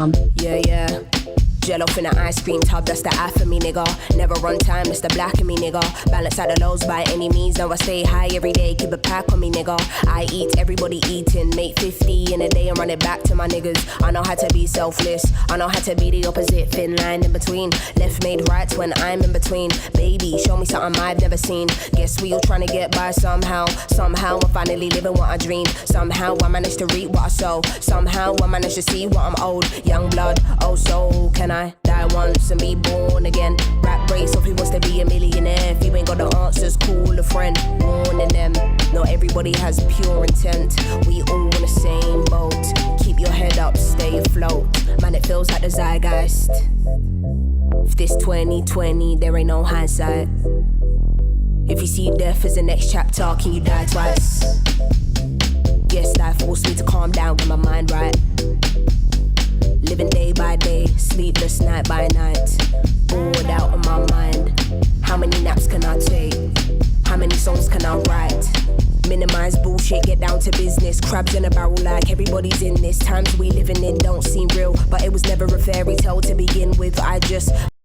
Yeah, yeah. Jello finna ice cream tub, that's the I for me, nigga. Never run time, that's the black in me, nigga. Balance out the lows by any means. Now I stay high every day, keep a pack on me, nigga. I eat, everybody eating. Make 50 in a day and run it back to my niggas. I know how to be selfless. I know how to be the opposite, thin line in between. Left made right when I'm in between. Baby, show me something I've never seen. Guess we all trying to get by somehow. Somehow I'm finally living what I dream. Somehow I managed to reap what I sow. Somehow I managed to see what I'm owed. Young blood, oh so can I die once and be born again? Rap race of who wants to be a millionaire. If you ain't got the answers, call a friend. Warning them, not everybody has pure intent. We all in the same boat. Keep your head up, stay afloat. Man, it feels like the zeitgeist. If this 2020, there ain't no hindsight. If you see death as the next chapter, can you die twice? Yes, life forced me to calm down, get my mind right. Living day by day, sleepless night by night. Bored out of my mind. How many naps can I take? How many songs can I write? Minimize bullshit, get down to business. Crabs in a barrel like everybody's in this. Times we living in don't seem real, but it was never a fairy tale to begin with. I just